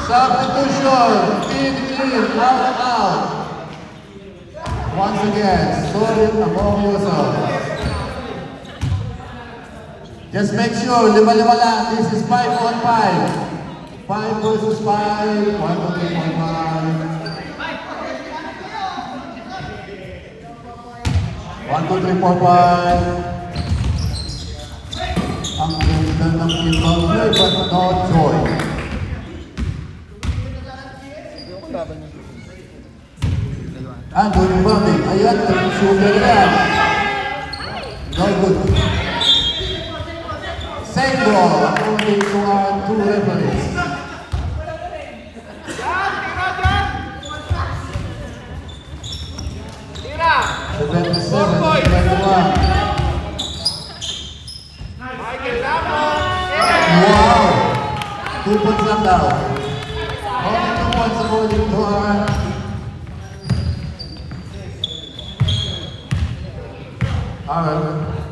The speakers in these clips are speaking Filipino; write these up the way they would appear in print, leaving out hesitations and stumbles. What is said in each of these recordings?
Substitution. In, out. Once again, sort it among yourselves. Just make sure, lima-lima lang. This is 5 on 5. 5 versus 5. 1, 2, 3, 4, 5. 1, 2, 3, 4, 5. Ang ganda ng ibang play, but no joy. Good rebounding. Ayan, shooter yan. No good. Same ball, according to our two referees. Tira! 77, 21. Wow! 2 points lang daw. Only 2 points according to our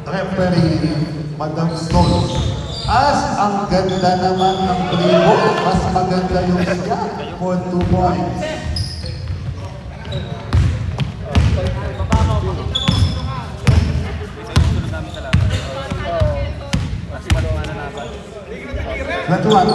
referee, Madam Stone. As ang ganda naman ng tribo, mas maganda yung siya for 2 points. Natuan.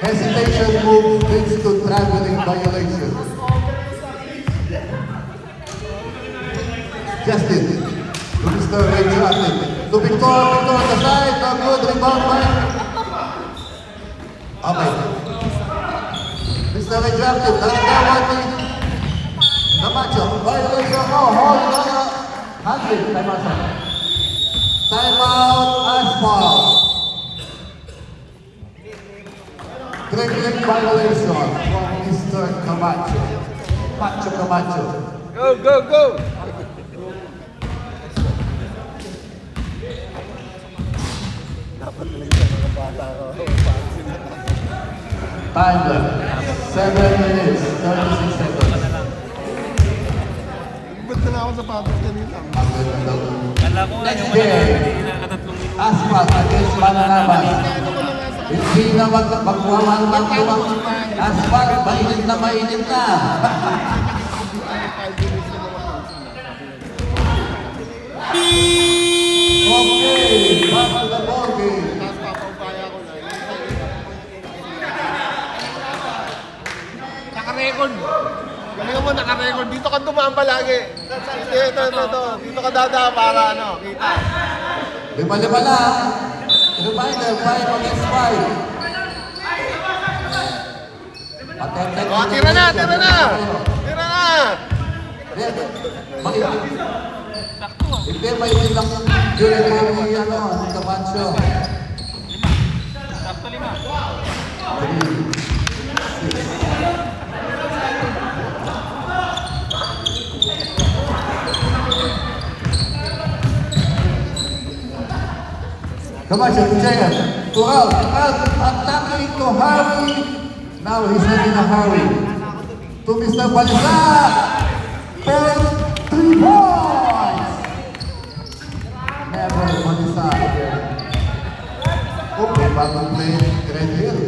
Hesitation move leads to traveling violation. Justin, to Mr. Radio Athlete. To Victor on the side, a good rebound by. Okay. Mr. Radio Athlete, nagkakawan ni Camacho. Violation, hold on. Handling, time out. Time out, Asphalt. Dribbling violation from Mr. Camacho. Pacho Camacho. Go, go, go! Time left. 7 minutes, 36 seconds. Ba't na ako sa patos kanina? Kala ko Next game, Asphalt against Mananaban. Hindi na magwaman ng lumang Asphalt, mainit na mainit na. Okay, back to the ball game. Tapos papaupaya ko na. Naka-record. Galing mo, naka-record. Dito ka dumaan palagi. Ito. Dito ka dadaan para ano, kita. Lima-lima lang. Reminder, 5 against 5. Oh, tira na! Tira na! Hindi, may ilang uniform ni Camacho. Sakto 5. 3. Camacho to Jayan. To out. Attacking to Harvey. Now he's not in a hurry. To Mr. Balisa. For 3 points. Never Balisa. Okay, bagong play. Red Hill.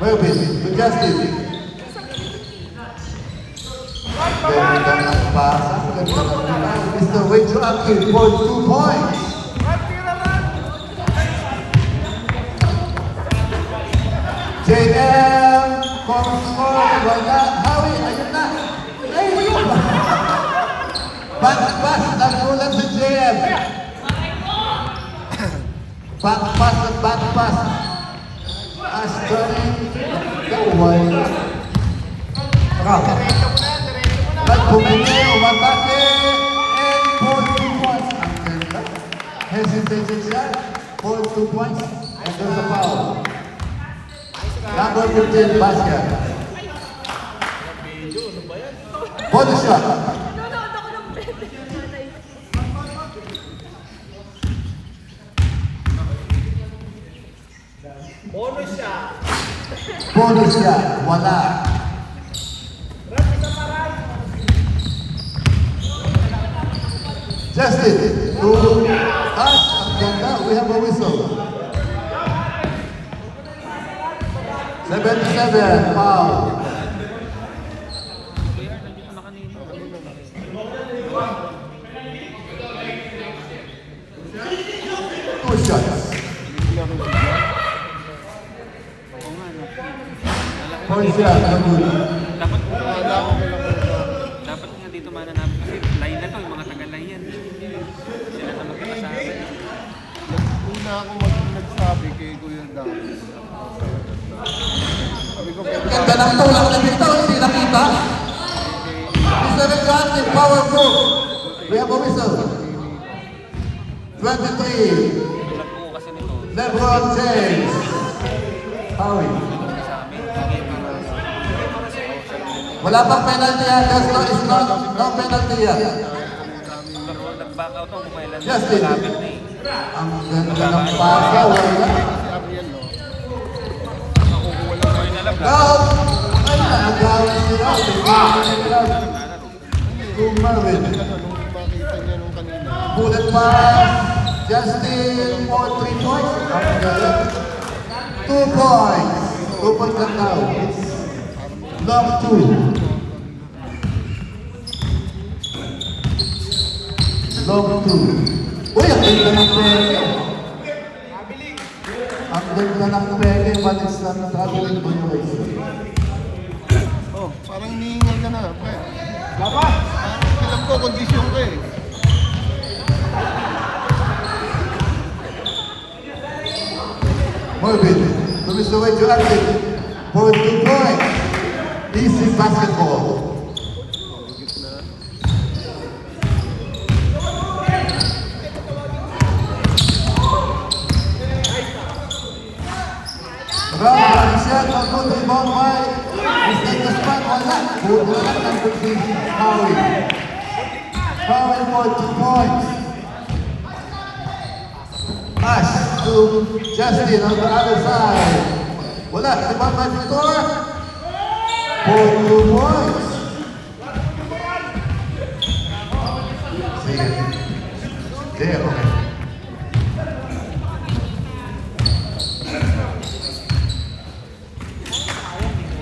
Melvin to Justin. Ganda ng pasa. Ganda ng pasa. Mr. Wajo Akil for 2 points. JM comes for wala. Howie, ayun na. Ayun. Back-pass, nagulat si JM. Back-pass at back-pass. Ashtray, gaway. Nagpumili, umatake, and for 2 points. Ang ganda. Hesitation siya, for 2 points, and there's a foul. Number 15, basket. Bonus shot. Bonus shot. Wala. Justin, to us, ang ganda, we have a whistle. 77, foul. Two shots. Point shot, no good. Dapat nga dito mananapin kasi line na to, yung mga taga-line yan. Sila na magkakasama. Una ako nagsabi kay Kuya Dami. Sabi ko, Ganda ng tulak na dito, hindi nakita. Mr. Retractive, power move. We have a whistle. 23, Tulad po kasi nito, LeBron James. Howie. sa amin, hindi Wala pang penalty yan. There's no penalty yan. pero nag-back out ang kailan Justin. malapit na eh. Ang ganda ng pasa. Wala. si Ariel, no? Nakukuha lang Sorry na lang, Goal! Ay, nakagawa sila. To Marvin. nung makita niya nung kanina. Bullet pass. Justin for 3 points. Ang galing. 2 points. 2 points lang daw. Long 2. Long 2. Uy, ang ganda ng peke. Ang ganda ng peke, but it's not traveling violation. Oh, parang hinihingal ka na, pre. Labas! Alam ko, kondisyon ka eh. Morbid, to Mr. Wade Joaquin for 2 points. Easy basketball. Round shot, ang good rebound by Mr. Guzman. Wala. Wala ng good Howie. Howie for 2 points. Pass to Justin on the other side. Wala. Rebound by Victor. For 2 points. Sige. Sige, okay.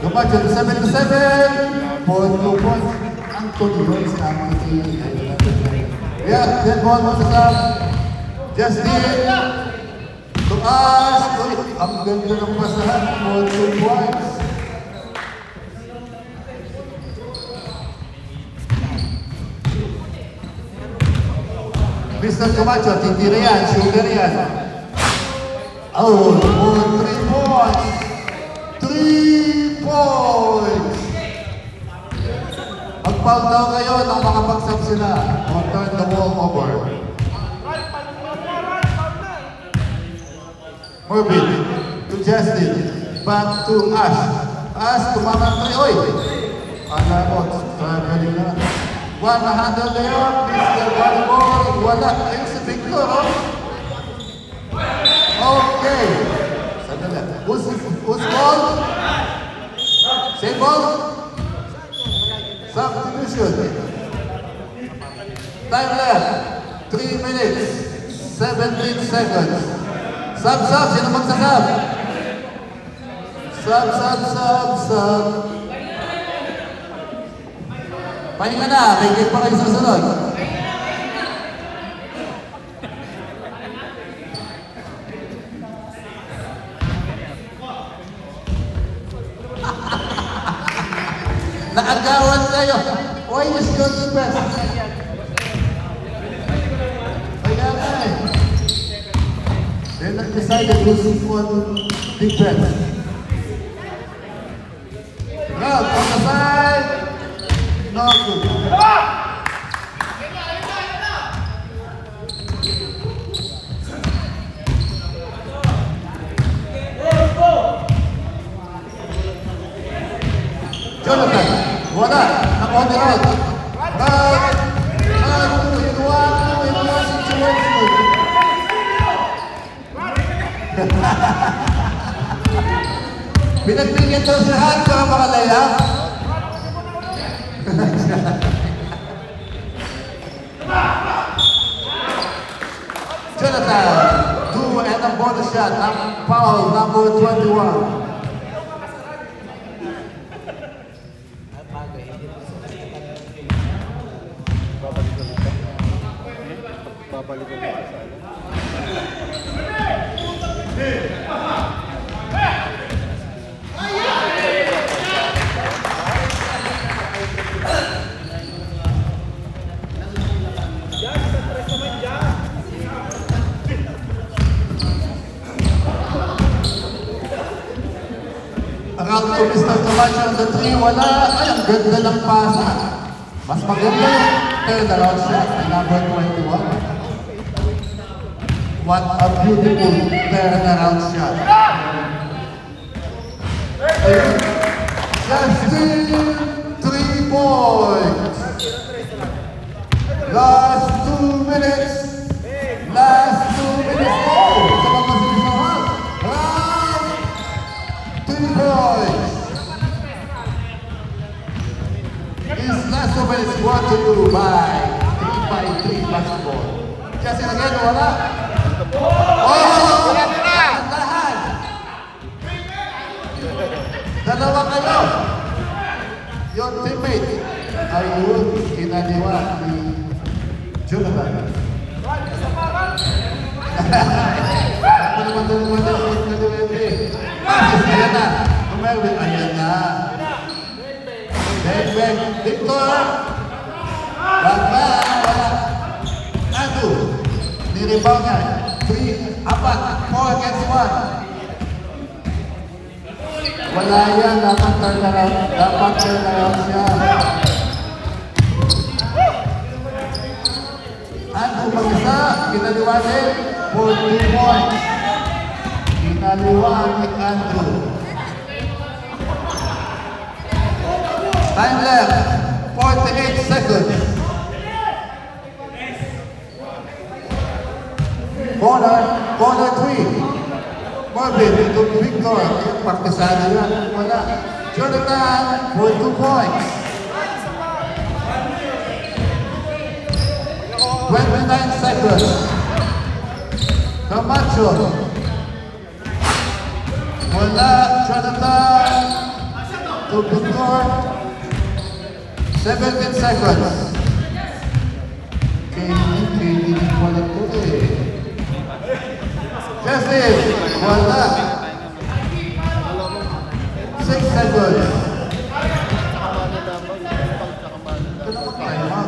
Lumacho to 77 for 2 points. Anthony Jones, Anthony. Yeah, then ball mo sa Justin. To us. Uy, ang ganda ng pasahan for 2 points. Mr. Camacho, titira yan, sugar yan. Oh, for 3 points. 3 points! Mag-foul daw kayo nang makapag-sub sila. Or turn the ball over. Morbid to Justin. Back to Ash. Ash, tumama 3. Oy! Ala ko, traveling na. One handle na yun. Mr. Volleyball. Wala. Ayun si Victor, oh. Okay. Sandali. Who's ball? Same ball? Substitution. Time left. 3 minutes. 17 seconds. Sub. Sino magsasab? Sub. Pahinga na. May game pa kayo susunod. Naagawan kayo. Why is your defense? Kaya nga eh. They decided losing one defense. Round on the side. No good. Jonathan, wala. On the road. Round 2-in-1 situation. Pinagbigyan daw sa hand para makalaya. for the shot. Foul number 21. Babalik ulit sa sala. Around to Mr. Camacho on the 3, wala. Ay, ang ganda ng pasa. Mas maganda yung turnaround shot na number 21. What a beautiful turnaround shot. Ayun. Justin, 3 points. Last 2 minutes. Last 2 minutes. Oh, sa mga sinisahan. Round 3 points. His last 2 minutes brought to you by 3x3 basketball. Kasi again, wala. Oh! Lahat! Dalawa kayo. Yung teammate ay yun, kinaniwa ni Jonathan. Ako naman doon naman doon kaliwete. Ayan na. Kumelwin, ayan na. Bang, Victor. Wala. Ado. Nirebound niya. 3, 4 against 1. Wala yan. Dapat turnaround siya. Ado mag-isa. Kinaliwa din. 14 points. Kinaliwa ni Andrew. Time left, 48 seconds. Corner 3. Marvin, ito Victor. Partisado yan. Wala. Jonathan for 2 points. 29 seconds. Camacho. Wala. Jonathan to Victor. 17 seconds. KD wala po eh. Justin, wala. 6 seconds. Ito naman tayo, ha?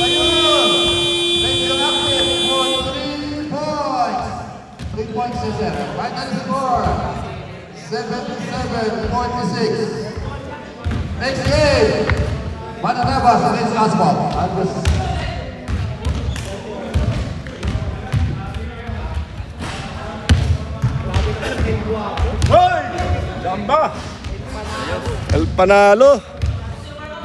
Ayun! Radioactive for 3 points. 3 points is there. Final score, 77-46. Next game, Mananabas against Asphalt. Hoy! Jamba! El Panalo!